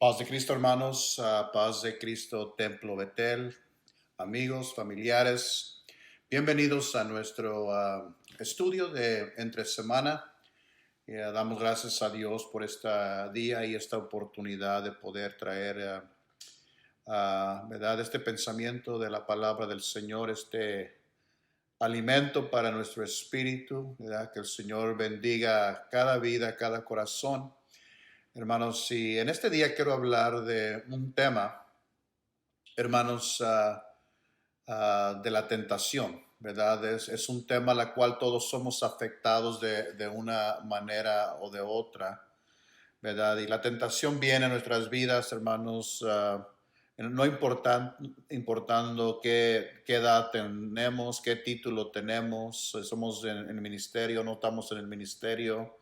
Paz de Cristo, hermanos, paz de Cristo, Templo Betel, amigos, familiares, bienvenidos a nuestro estudio de entre semana. Damos gracias a Dios por este día y esta oportunidad de poder traer, ¿verdad? Este pensamiento de la palabra del Señor, este alimento para nuestro espíritu, ¿verdad? Que el Señor bendiga cada vida, cada corazón. Hermanos, y en este día quiero hablar de un tema, hermanos, de la tentación, ¿verdad? Es un tema al cual todos somos afectados de una manera o de otra, ¿verdad? Y la tentación viene a nuestras vidas, hermanos, no importando qué edad tenemos, qué título tenemos, somos en el ministerio, no estamos en el ministerio,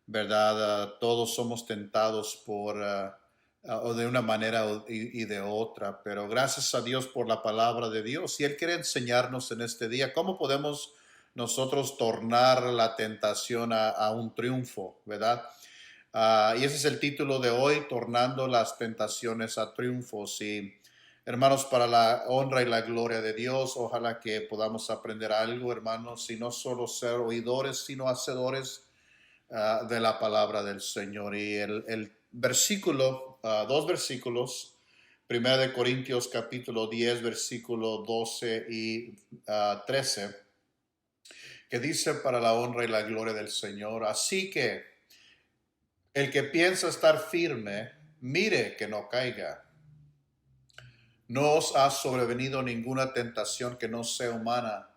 ¿verdad? Todos somos tentados o de una manera y de otra, pero gracias a Dios por la palabra de Dios. Y Él quiere enseñarnos en este día cómo podemos nosotros tornar la tentación a un triunfo, ¿verdad? Y ese es el título de hoy, tornando las tentaciones a triunfos. Y hermanos, para la honra y la gloria de Dios, ojalá que podamos aprender algo, hermanos, y no solo ser oidores, sino hacedores de la palabra del Señor. Y el versículo, dos versículos, 1 capítulo 10, versículo 12 y 13, que dice para la honra y la gloria del Señor: así que el que piensa estar firme, mire que no caiga. No os ha sobrevenido ninguna tentación que no sea humana,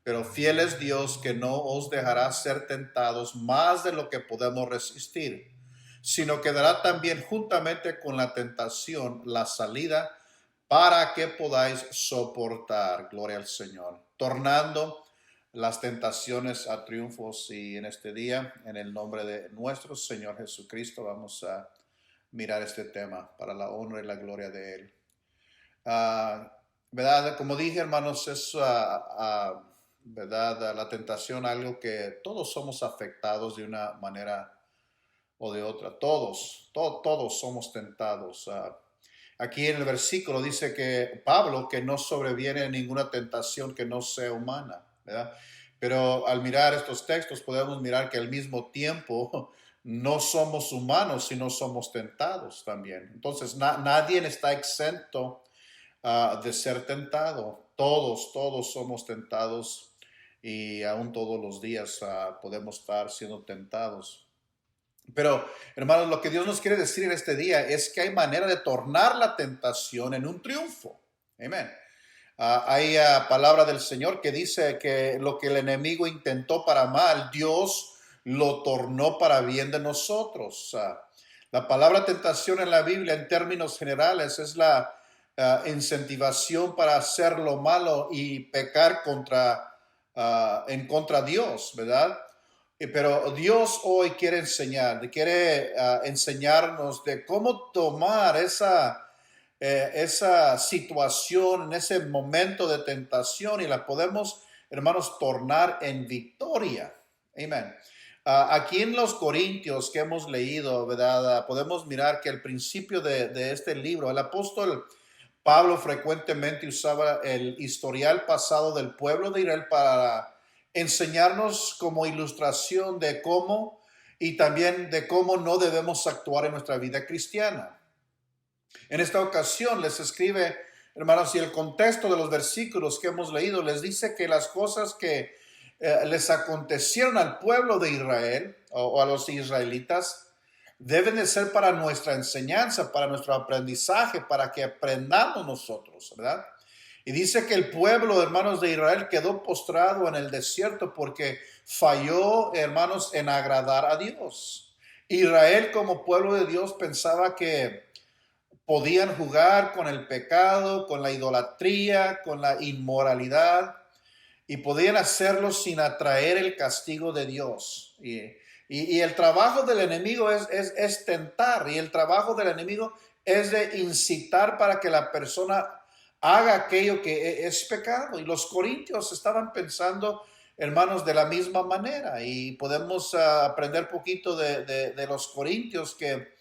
pero fiel es Dios, que no os dejará ser tentados más de lo que podemos resistir, sino que dará también juntamente con la tentación la salida para que podáis soportar. Gloria al Señor. Tornando las tentaciones a triunfos, y en este día, en el nombre de nuestro Señor Jesucristo, vamos a mirar este tema para la honra y la gloria de Él. ¿Verdad? Como dije, hermanos, es ¿verdad? La tentación, algo que todos somos afectados de una manera o de otra. Todos somos tentados. Aquí en el versículo dice que Pablo, que no sobreviene ninguna tentación que no sea humana, ¿verdad? Pero al mirar estos textos podemos mirar que al mismo tiempo no somos humanos, sino somos tentados también. Entonces nadie está exento de ser tentado. Todos somos tentados, y aún todos los días podemos estar siendo tentados. Pero, hermanos, lo que Dios nos quiere decir en este día es que hay manera de tornar la tentación en un triunfo. Amén. Hay palabra del Señor que dice que lo que el enemigo intentó para mal, Dios lo tornó para bien de nosotros. La palabra tentación en la Biblia, en términos generales, es la incentivación para hacer lo malo y pecar en contra de Dios, ¿verdad? Pero Dios hoy quiere enseñarnos de cómo tomar esa situación, en ese momento de tentación, y la podemos, hermanos, tornar en victoria. Amén. Aquí en los Corintios que hemos leído, ¿verdad? Podemos mirar que al principio de este libro, el apóstol Pablo frecuentemente usaba el historial pasado del pueblo de Israel para enseñarnos como ilustración de cómo y también de cómo no debemos actuar en nuestra vida cristiana. En esta ocasión les escribe, hermanos, y el contexto de los versículos que hemos leído les dice que las cosas que les acontecieron al pueblo de Israel o a los israelitas deben de ser para nuestra enseñanza, para nuestro aprendizaje, para que aprendamos nosotros, ¿verdad? Y dice que el pueblo, hermanos, de Israel quedó postrado en el desierto porque falló, hermanos, en agradar a Dios. Israel, como pueblo de Dios, pensaba que podían jugar con el pecado, con la idolatría, con la inmoralidad, y podían hacerlo sin atraer el castigo de Dios. Y el trabajo del enemigo es tentar, y el trabajo del enemigo es de incitar para que la persona haga aquello que es pecado. Y los corintios estaban pensando, hermanos, de la misma manera, y podemos aprender poquito de los corintios que,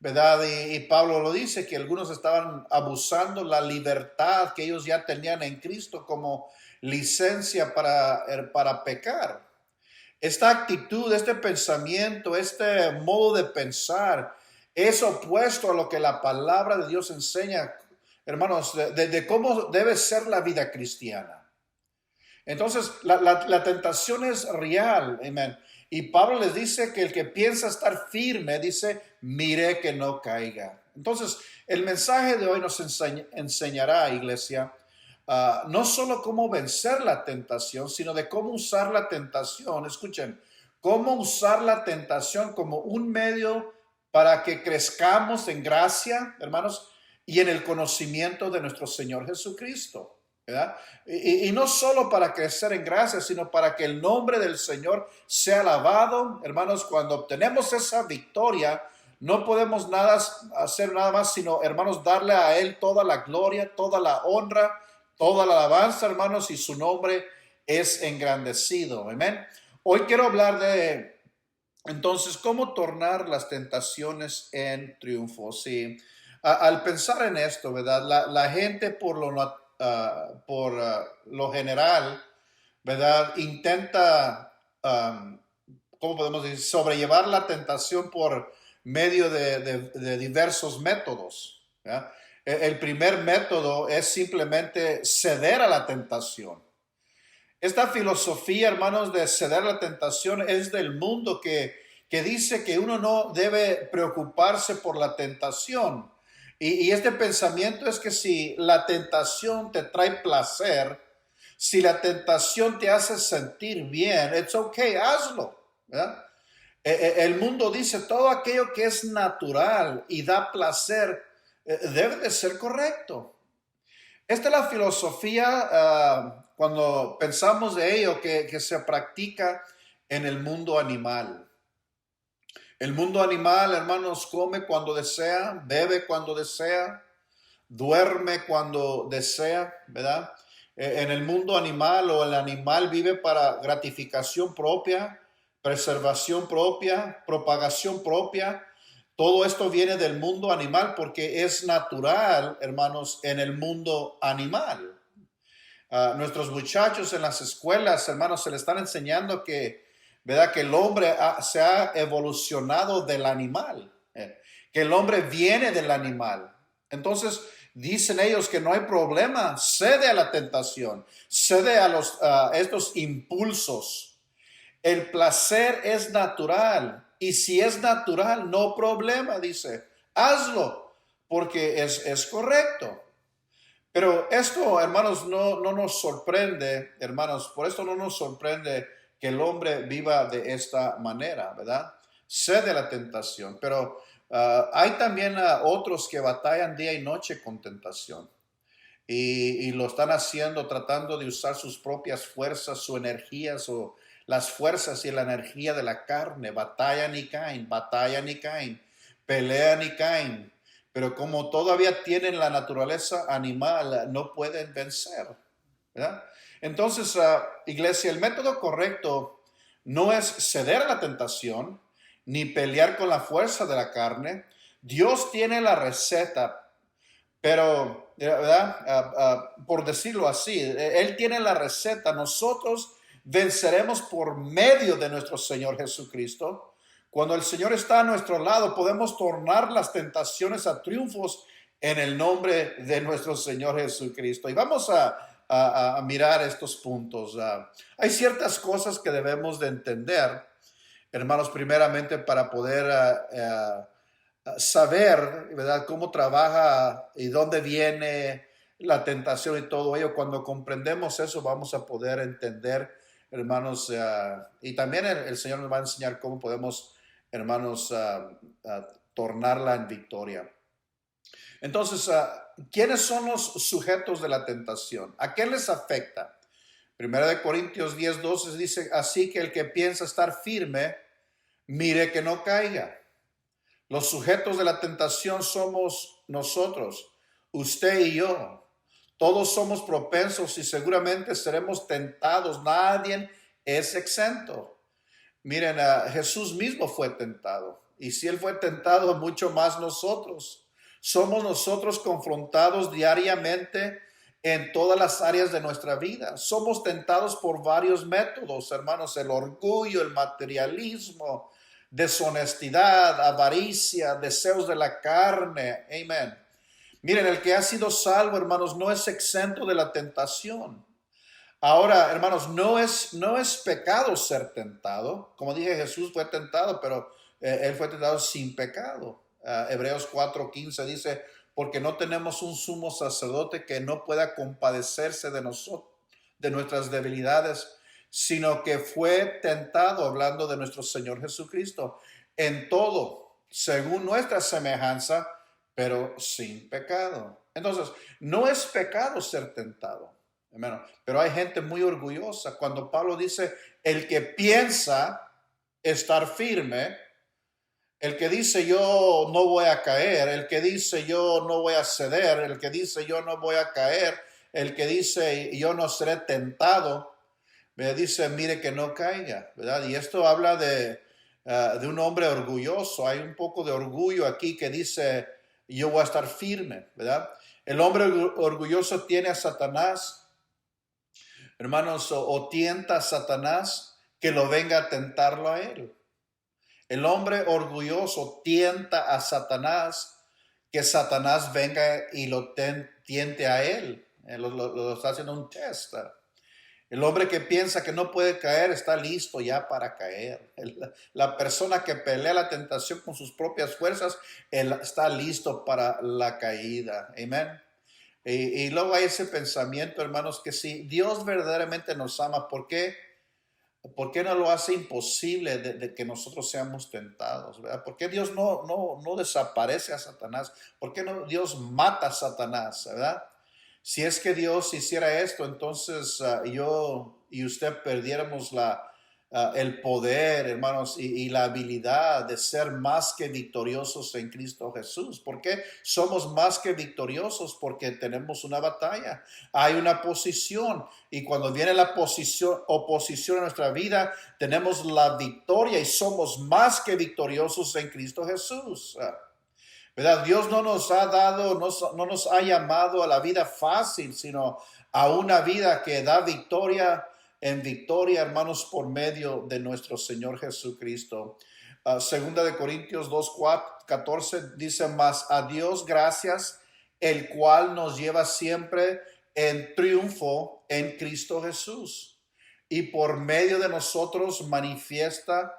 ¿verdad? Y Pablo lo dice, que algunos estaban abusando la libertad que ellos ya tenían en Cristo como licencia para pecar. Esta actitud, este pensamiento, este modo de pensar es opuesto a lo que la palabra de Dios enseña, hermanos, de cómo debe ser la vida cristiana. Entonces, la tentación es real, amén. Y Pablo les dice que el que piensa estar firme, dice, mire que no caiga. Entonces, el mensaje de hoy nos enseñará, iglesia, no solo cómo vencer la tentación, sino de cómo usar la tentación. Escuchen, cómo usar la tentación como un medio para que crezcamos en gracia, hermanos, y en el conocimiento de nuestro Señor Jesucristo. ¿Verdad? Y no solo para crecer en gracia, sino para que el nombre del Señor sea alabado. Hermanos, cuando obtenemos esa victoria, no podemos hacer nada más, sino, hermanos, darle a Él toda la gloria, toda la honra, toda la alabanza, hermanos, y su nombre es engrandecido. Amén. Hoy quiero hablar de, entonces, cómo tornar las tentaciones en triunfo. Sí, al pensar en esto, ¿verdad? La gente por lo general, ¿verdad? Intenta, ¿cómo podemos decir? Sobrellevar la tentación por medio de diversos métodos. ¿Ya? El primer método es simplemente ceder a la tentación. Esta filosofía, hermanos, de ceder a la tentación es del mundo que dice que uno no debe preocuparse por la tentación. Y este pensamiento es que si la tentación te trae placer, si la tentación te hace sentir bien, it's okay, hazlo. ¿Verdad? El mundo dice todo aquello que es natural y da placer debe de ser correcto. Esta es la filosofía cuando pensamos de ello que se practica en el mundo animal. El mundo animal, hermanos, come cuando desea, bebe cuando desea, duerme cuando desea, ¿verdad? En el mundo animal o el animal vive para gratificación propia, preservación propia, propagación propia. Todo esto viene del mundo animal porque es natural, hermanos, en el mundo animal. Nuestros muchachos en las escuelas, hermanos, se les están enseñando que, ¿verdad? Que el hombre se ha evolucionado del animal, que el hombre viene del animal. Entonces, dicen ellos que no hay problema, cede a la tentación, cede a estos impulsos. El placer es natural y si es natural, no problema, dice, hazlo porque es correcto. Pero esto, hermanos, no nos sorprende, hermanos, por esto no nos sorprende que el hombre viva de esta manera, ¿verdad? Cede a la tentación, pero hay también otros que batallan día y noche con tentación y lo están haciendo tratando de usar sus propias fuerzas, sus energías o las fuerzas y la energía de la carne, batallan y caen, pelean y caen, pero como todavía tienen la naturaleza animal, no pueden vencer, ¿verdad? Entonces, iglesia, el método correcto no es ceder a la tentación, ni pelear con la fuerza de la carne. Dios tiene la receta, pero, ¿verdad? Por decirlo así, Él tiene la receta. Nosotros venceremos por medio de nuestro Señor Jesucristo. Cuando el Señor está a nuestro lado, podemos tornar las tentaciones a triunfos en el nombre de nuestro Señor Jesucristo. Y vamos a mirar estos puntos. Hay ciertas cosas que debemos de entender, hermanos, primeramente para poder saber, ¿verdad?, cómo trabaja y dónde viene la tentación y todo ello. Cuando comprendemos eso, vamos a poder entender, hermanos, y también el Señor nos va a enseñar cómo podemos, hermanos, tornarla en victoria. Entonces, ¿quiénes son los sujetos de la tentación? ¿A qué les afecta? Primera de Corintios 10:12 dice, así que el que piensa estar firme, mire que no caiga. Los sujetos de la tentación somos nosotros, usted y yo. Todos somos propensos y seguramente seremos tentados. Nadie es exento. Miren, Jesús mismo fue tentado. Y si Él fue tentado, mucho más nosotros. Somos nosotros confrontados diariamente en todas las áreas de nuestra vida. Somos tentados por varios métodos, hermanos. El orgullo, el materialismo, deshonestidad, avaricia, deseos de la carne. Amén. Miren, el que ha sido salvo, hermanos, no es exento de la tentación. Ahora, hermanos, no es pecado ser tentado. Como dije, Jesús fue tentado, pero Él fue tentado sin pecado. Hebreos 4:15 dice, porque no tenemos un sumo sacerdote que no pueda compadecerse de nosotros, de nuestras debilidades, sino que fue tentado, hablando de nuestro Señor Jesucristo, en todo, según nuestra semejanza, pero sin pecado. Entonces, no es pecado ser tentado. Hermano, pero hay gente muy orgullosa. Cuando Pablo dice, el que piensa estar firme, el que dice yo no voy a caer, el que dice yo no voy a ceder, el que dice yo no voy a caer, el que dice yo no seré tentado, me dice mire que no caiga, ¿verdad? Y esto habla de un hombre orgulloso. Hay un poco de orgullo aquí que dice yo voy a estar firme, ¿verdad? El hombre orgulloso tiene a Satanás, hermanos, o tienta a Satanás que lo venga a tentarlo a él. El hombre orgulloso tienta a Satanás que Satanás venga y lo tiente a él. Lo está haciendo un test. El hombre que piensa que no puede caer está listo ya para caer. La persona que pelea la tentación con sus propias fuerzas, él está listo para la caída. Amén. Y luego hay ese pensamiento, hermanos, que si Dios verdaderamente nos ama, ¿por qué no lo hace imposible de que nosotros seamos tentados? ¿Verdad? ¿Por qué Dios no desaparece a Satanás? ¿Por qué no Dios mata a Satanás? ¿Verdad? Si es que Dios hiciera esto, entonces yo y usted perdiéramos el poder, hermanos, y la habilidad de ser más que victoriosos en Cristo Jesús. ¿Por qué somos más que victoriosos? Porque tenemos una batalla, hay una posición, y cuando viene la oposición a nuestra vida, tenemos la victoria y somos más que victoriosos en Cristo Jesús. ¿Verdad? Dios no nos ha dado, no nos ha llamado a la vida fácil, sino a una vida que da victoria en victoria, hermanos, por medio de nuestro Señor Jesucristo. Segunda de Corintios 2:14 dice, mas a Dios gracias, el cual nos lleva siempre en triunfo en Cristo Jesús. Y por medio de nosotros manifiesta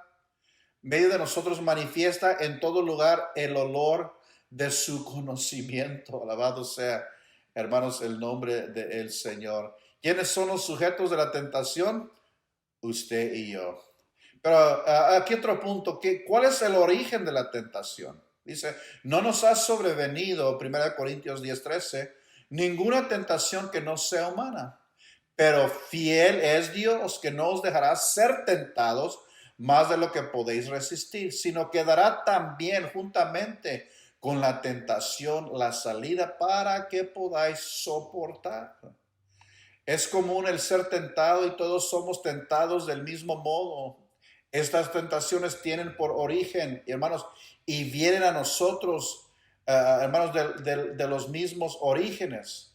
en todo lugar el olor de su conocimiento. Alabado sea, hermanos, el nombre del Señor. ¿Quiénes son los sujetos de la tentación? Usted y yo. Pero aquí otro punto, ¿cuál es el origen de la tentación? Dice, no nos ha sobrevenido, 1 Corintios 10:13, ninguna tentación que no sea humana, pero fiel es Dios, que no os dejará ser tentados más de lo que podéis resistir, sino que dará también juntamente con la tentación la salida para que podáis soportar. Es común el ser tentado y todos somos tentados del mismo modo. Estas tentaciones tienen por origen, hermanos, y vienen a nosotros, hermanos, de los mismos orígenes.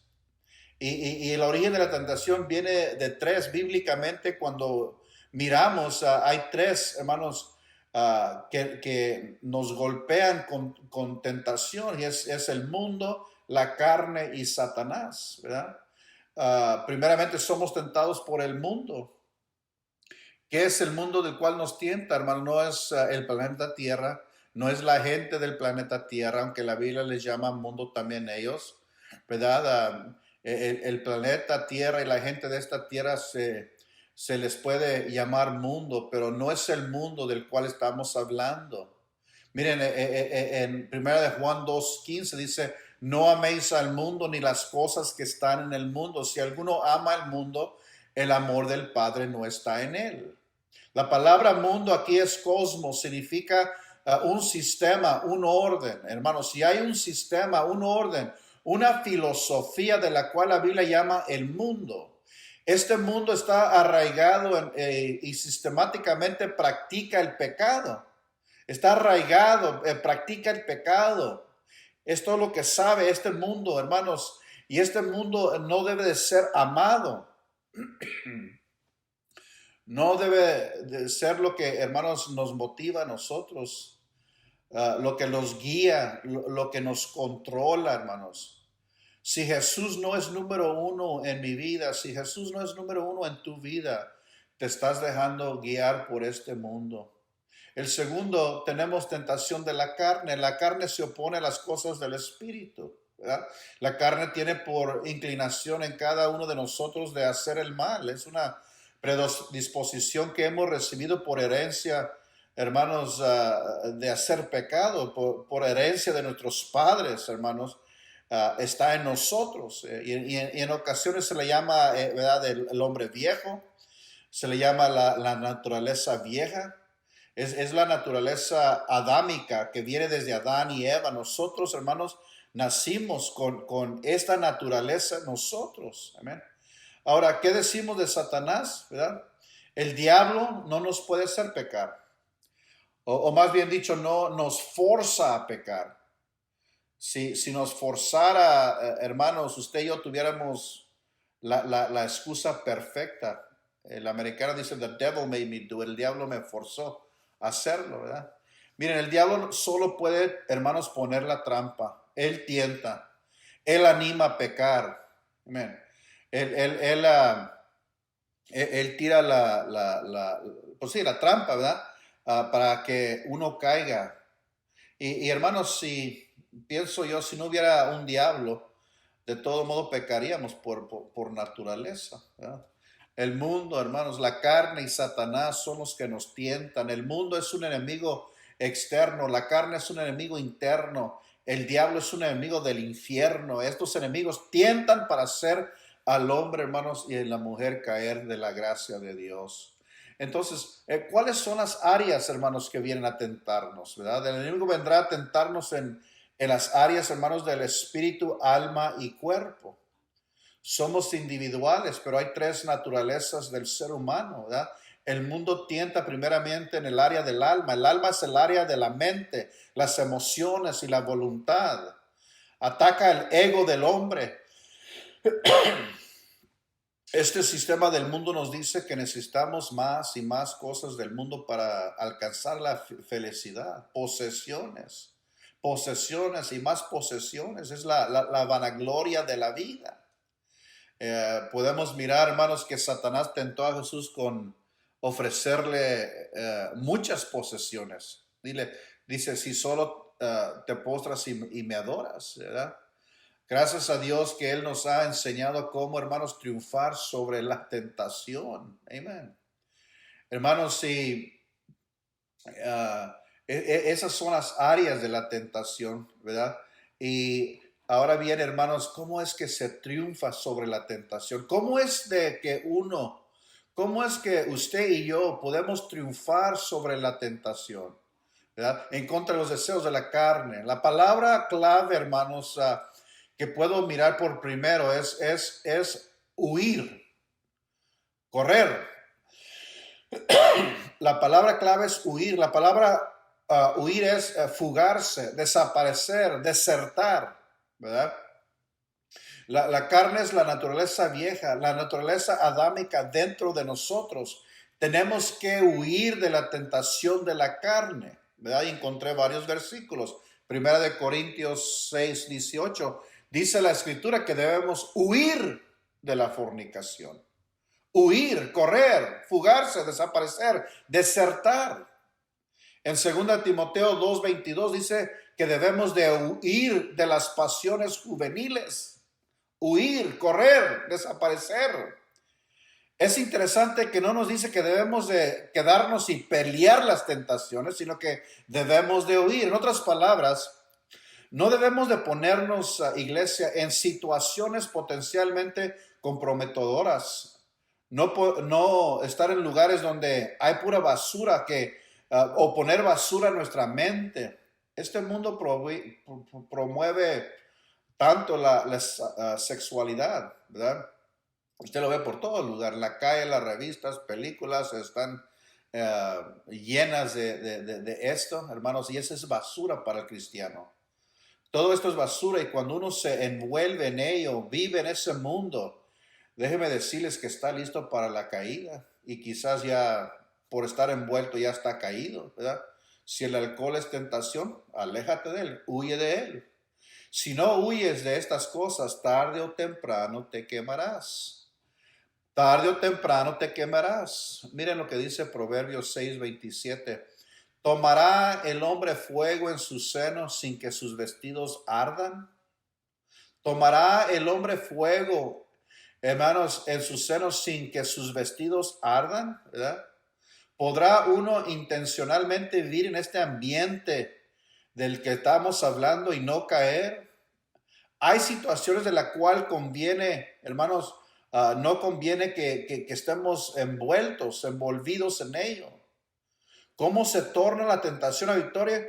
Y el origen de la tentación viene de tres. Bíblicamente, cuando miramos, hay tres, hermanos, que nos golpean con tentación, y es el mundo, la carne y Satanás, ¿verdad? Primeramente somos tentados por el mundo. ¿Qué es el mundo del cual nos tienta, hermano? No es el planeta Tierra, no es la gente del planeta Tierra, aunque la Biblia les llama mundo también ellos, ¿verdad? El planeta Tierra y la gente de esta tierra se les puede llamar mundo, pero no es el mundo del cual estamos hablando. Miren, en 1 de Juan 2:15 dice, no améis al mundo ni las cosas que están en el mundo. Si alguno ama al mundo, el amor del Padre no está en él. La palabra mundo aquí es cosmos, significa un sistema, un orden. Hermanos, si hay un sistema, un orden, una filosofía de la cual la Biblia llama el mundo, Este mundo está arraigado y sistemáticamente practica el pecado. Está arraigado, practica el pecado. Es todo lo que sabe este mundo, hermanos. Y este mundo no debe de ser amado. No debe de ser lo que, hermanos, nos motiva a nosotros, lo que nos guía, lo que nos controla, hermanos. Si Jesús no es número uno en mi vida, si Jesús no es número uno en tu vida, te estás dejando guiar por este mundo. El segundo, tenemos tentación de la carne. La carne se opone a las cosas del Espíritu, ¿verdad? La carne tiene por inclinación en cada uno de nosotros de hacer el mal. Es una predisposición que hemos recibido por herencia, hermanos, de hacer pecado, por herencia de nuestros padres, hermanos. Está en nosotros, y en ocasiones se le llama, ¿verdad?, el hombre viejo, se le llama la naturaleza vieja. Es la naturaleza adámica que viene desde Adán y Eva. Nosotros, hermanos, nacimos con esta naturaleza nosotros. Amén. Ahora, ¿qué decimos de Satanás? ¿Verdad? El diablo no nos puede hacer pecar. O más bien dicho, no nos forza a pecar. Si nos forzara, hermanos, usted y yo tuviéramos la excusa perfecta. El americano dice, the devil made me do it. El diablo me forzó a hacerlo, ¿verdad? Miren, el diablo solo puede, hermanos, poner la trampa. Él tienta. Él anima a pecar. Amén. Él tira pues sí, la trampa, ¿verdad? Para que uno caiga. Y hermanos, si pienso yo, si no hubiera un diablo, de todo modo pecaríamos por naturaleza, ¿verdad? El mundo, hermanos, la carne y Satanás son los que nos tientan. El mundo es un enemigo externo, la carne es un enemigo interno, el diablo es un enemigo del infierno. Estos enemigos tientan para hacer al hombre, hermanos, y a la mujer caer de la gracia de Dios. Entonces, ¿cuáles son las áreas, hermanos, que vienen a tentarnos, verdad? El enemigo vendrá a tentarnos en las áreas, hermanos, del espíritu, alma y cuerpo. Somos individuales, pero hay tres naturalezas del ser humano, ¿verdad? El mundo tienta primeramente en el área del alma. El alma es el área de la mente, las emociones y la voluntad. Ataca el ego del hombre. Este sistema del mundo nos dice que necesitamos más y más cosas del mundo para alcanzar la felicidad, posesiones y más posesiones. Es la vanagloria de la vida. Podemos mirar, hermanos, que Satanás tentó a Jesús con ofrecerle muchas posesiones. Dice, si solo te postras y me adoras, ¿verdad? Gracias a Dios que Él nos ha enseñado cómo, hermanos, triunfar sobre la tentación. Amén. Hermanos, si esas son las áreas de la tentación, ¿verdad? Y ahora bien, hermanos, ¿cómo es que se triunfa sobre la tentación? ¿Cómo es cómo es que usted y yo podemos triunfar sobre la tentación? ¿Verdad? En contra de los deseos de la carne. La palabra clave, hermanos, que puedo mirar por primero es huir, correr. La palabra clave es huir. La palabra huir es fugarse, desaparecer, desertar, ¿verdad? La carne es la naturaleza vieja, la naturaleza adámica dentro de nosotros. Tenemos que huir de la tentación de la carne, ¿verdad? Y encontré varios versículos. Primera de Corintios 6, 18. Dice la escritura que debemos huir de la fornicación. Huir, correr, fugarse, desaparecer, desertar. En 2 Timoteo 2:22 dice que debemos de huir de las pasiones juveniles. Huir, correr, desaparecer. Es interesante que no nos dice que debemos de quedarnos y pelear las tentaciones, sino que debemos de huir. En otras palabras, no debemos de ponernos, iglesia, en situaciones potencialmente comprometedoras. No estar en lugares donde hay pura basura o poner basura en nuestra mente. Este mundo promueve tanto la sexualidad, ¿verdad? Usted lo ve por todo lugar, la calle, las revistas, películas están llenas de esto, hermanos, y esa es basura para el cristiano. Todo esto es basura y cuando uno se envuelve en ello, vive en ese mundo, déjeme decirles que está listo para la caída y quizás ya por estar envuelto ya está caído, ¿verdad? Si el alcohol es tentación, aléjate de él, huye de él. Si no huyes de estas cosas, tarde o temprano te quemarás. Tarde o temprano te quemarás. Miren lo que dice Proverbios 6:27. ¿Tomará el hombre fuego en su seno sin que sus vestidos ardan? ¿Tomará el hombre fuego, hermanos, en su seno sin que sus vestidos ardan? ¿Verdad? ¿Podrá uno intencionalmente vivir en este ambiente del que estamos hablando y no caer? Hay situaciones de la cual conviene, hermanos, no conviene que estemos envolvidos en ello. ¿Cómo se torna la tentación a victoria?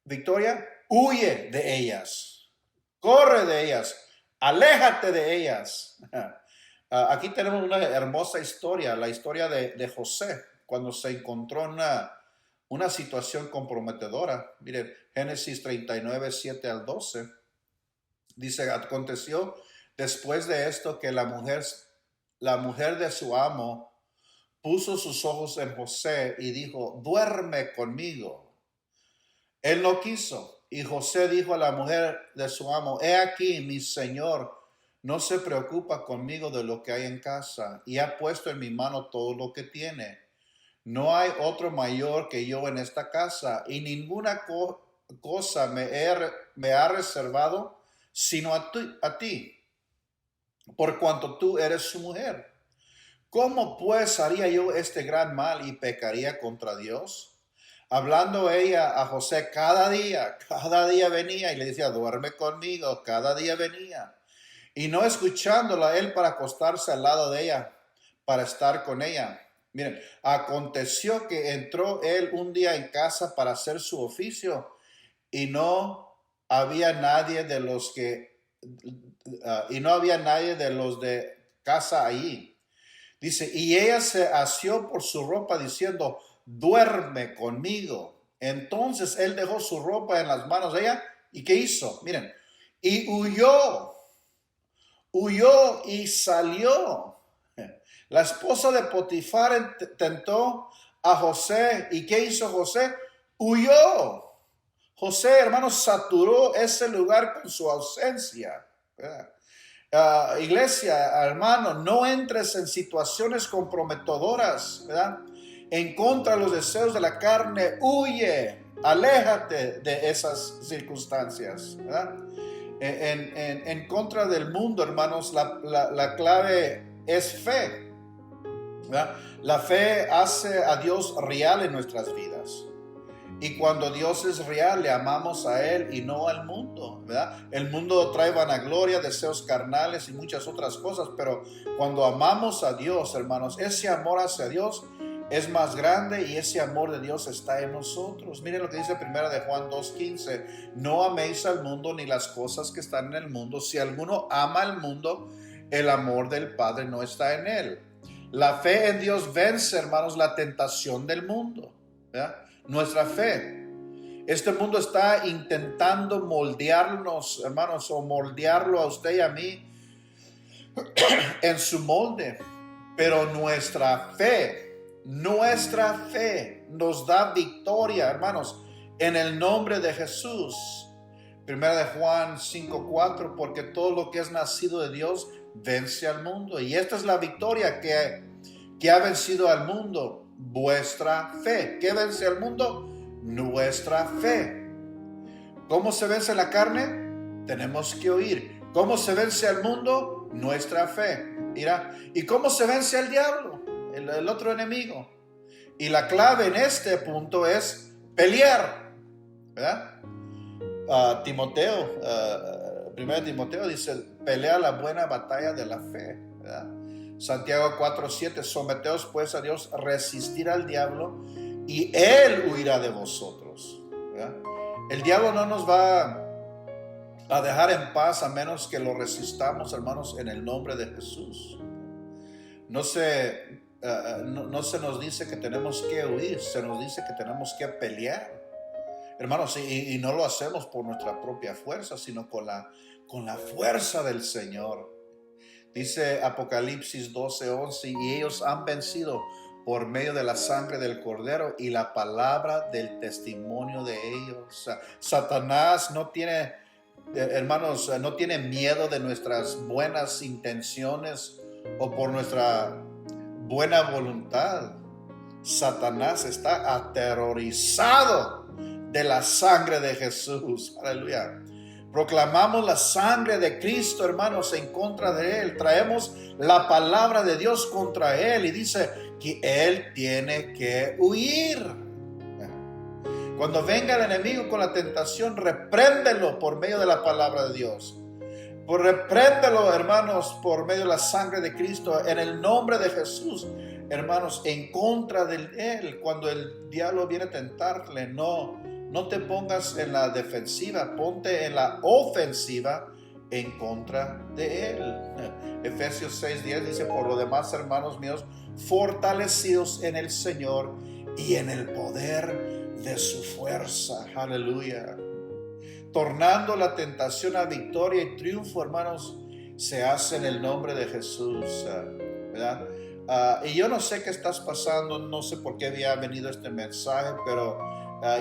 Victoria, huye de ellas, corre de ellas, aléjate de ellas. Aquí tenemos una hermosa historia, la historia de José, cuando se encontró en una situación comprometedora. Miren, Génesis 39, 7 al 12. Dice, aconteció después de esto que la mujer de su amo puso sus ojos en José y dijo, duerme conmigo. Él no quiso. Y José dijo a la mujer de su amo, he aquí, mi señor no se preocupa conmigo de lo que hay en casa y ha puesto en mi mano todo lo que tiene. No hay otro mayor que yo en esta casa y ninguna cosa me ha reservado sino a ti, por cuanto tú eres su mujer. ¿Cómo pues haría yo este gran mal y pecaría contra Dios? Hablando ella a José cada día venía y le decía, duerme conmigo, cada día venía. Y no escuchándola él para acostarse al lado de ella, para estar con ella. Miren, aconteció que entró él un día en casa para hacer su oficio y no había nadie de los de casa allí. Dice, y ella se asió por su ropa diciendo, duerme conmigo. Entonces él dejó su ropa en las manos de ella. ¿Y qué hizo? Miren, y huyó y salió. La esposa de Potifar tentó a José. ¿Y qué hizo José? Huyó. José, hermanos, saturó ese lugar con su ausencia. Iglesia, hermano, no entres en situaciones comprometedoras, ¿verdad? En contra de los deseos de la carne, huye, aléjate de esas circunstancias, ¿verdad? En contra del mundo, hermanos, la clave es fe, ¿verdad? La fe hace a Dios real en nuestras vidas. Y cuando Dios es real, le amamos a Él y no al mundo, ¿verdad? El mundo trae vanagloria, deseos carnales y muchas otras cosas, pero cuando amamos a Dios, hermanos, ese amor hacia Dios es más grande y ese amor de Dios está en nosotros. Miren lo que dice primera de Juan 2:15, no améis al mundo ni las cosas que están en el mundo. Si alguno ama al mundo, el amor del Padre no está en él. La fe en Dios vence, hermanos, la tentación del mundo, ¿verdad? Nuestra fe. Este mundo está intentando moldearnos, hermanos, o moldearlo a usted y a mí en su molde. Pero nuestra fe nos da victoria, hermanos, en el nombre de Jesús. Primera de Juan 5:4, porque todo lo que es nacido de Dios vence al mundo. Y esta es la victoria que ha vencido al mundo. Vuestra fe. ¿Qué vence al mundo? Nuestra fe. ¿Cómo se vence la carne? Tenemos que oír. ¿Cómo se vence al mundo? Nuestra fe. Mira. ¿Y cómo se vence al diablo? El otro enemigo. Y la clave en este punto es pelear, ¿verdad? Primero Timoteo dice, pelea la buena batalla de la fe, ¿verdad? Santiago 4:7, someteos pues a Dios, resistir al diablo y él huirá de vosotros, ¿verdad? El diablo no nos va a dejar en paz a menos que lo resistamos, hermanos, en el nombre de Jesús. no se nos dice que tenemos que huir, se nos dice que tenemos que pelear. Hermanos, y no lo hacemos por nuestra propia fuerza, sino con la fuerza del Señor. Dice Apocalipsis 12:11, y ellos han vencido por medio de la sangre del Cordero y la palabra del testimonio de ellos. Satanás no tiene, hermanos, no tiene miedo de nuestras buenas intenciones o por nuestra buena voluntad. Satanás está aterrorizado de la sangre de Jesús. Aleluya. Proclamamos la sangre de Cristo, hermanos, en contra de Él. Traemos la palabra de Dios contra Él y dice que Él tiene que huir. Cuando venga el enemigo con la tentación, repréndelo por medio de la palabra de Dios. Repréndelo, hermanos, por medio de la sangre de Cristo, en el nombre de Jesús. Hermanos, en contra de Él, cuando el diablo viene a tentarle, no te pongas en la defensiva, ponte en la ofensiva en contra de Él. Efesios 6:10 dice, por lo demás, hermanos míos, fortalecidos en el Señor y en el poder de su fuerza. Aleluya. Tornando la tentación a victoria y triunfo, hermanos, se hace en el nombre de Jesús, ¿verdad? Y yo no sé qué estás pasando, no sé por qué había venido este mensaje, pero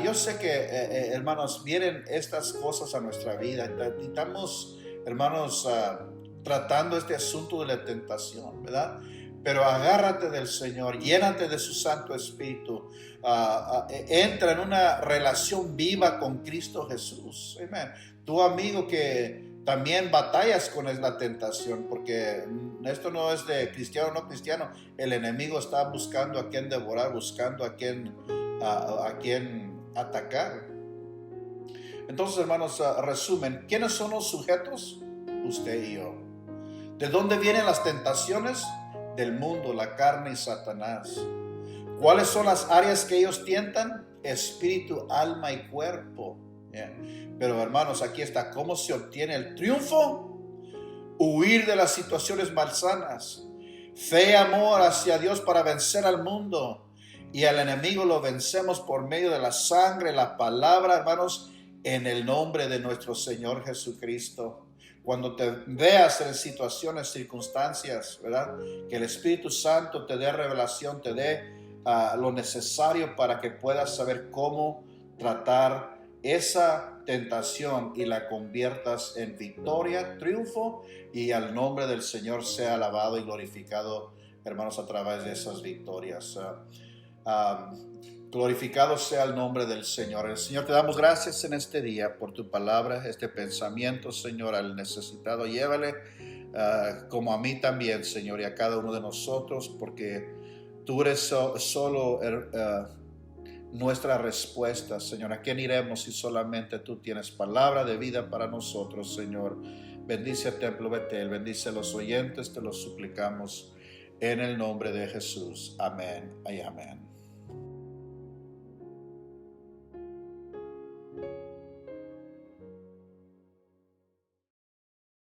yo sé que, hermanos, vienen estas cosas a nuestra vida. Y estamos, hermanos, tratando este asunto de la tentación, ¿verdad? Pero agárrate del Señor, llénate de su Santo Espíritu, entra en una relación viva con Cristo Jesús. Amén. Tu amigo que también batallas con la tentación, porque esto no es de cristiano o no cristiano. El enemigo está buscando a quien devorar, buscando a quien atacar. Entonces, hermanos, resumen, ¿quiénes son los sujetos? Usted y yo. ¿De dónde vienen las tentaciones? Del mundo, la carne y Satanás. ¿Cuáles son las áreas que ellos tientan? Espíritu, alma y cuerpo. Pero, hermanos, aquí está, ¿cómo se obtiene el triunfo? Huir de las situaciones malsanas. Fe y amor hacia Dios para vencer al mundo. Y al enemigo lo vencemos por medio de la sangre, la palabra, hermanos, en el nombre de nuestro Señor Jesucristo. Cuando te veas en situaciones, circunstancias, ¿verdad? Que el Espíritu Santo te dé revelación, te dé lo necesario para que puedas saber cómo tratar esa tentación y la conviertas en victoria, triunfo, y al nombre del Señor sea alabado y glorificado, hermanos, a través de esas victorias. Glorificado sea el nombre del Señor. El Señor, te damos gracias en este día por tu palabra, este pensamiento, Señor, al necesitado. Llévale como a mí también, Señor, y a cada uno de nosotros, porque tú eres solo nuestra respuesta, Señor. ¿A quién iremos si solamente tú tienes palabra de vida para nosotros, Señor? Bendice el Templo Betel, bendice a los oyentes, te lo suplicamos en el nombre de Jesús. Amén y amén.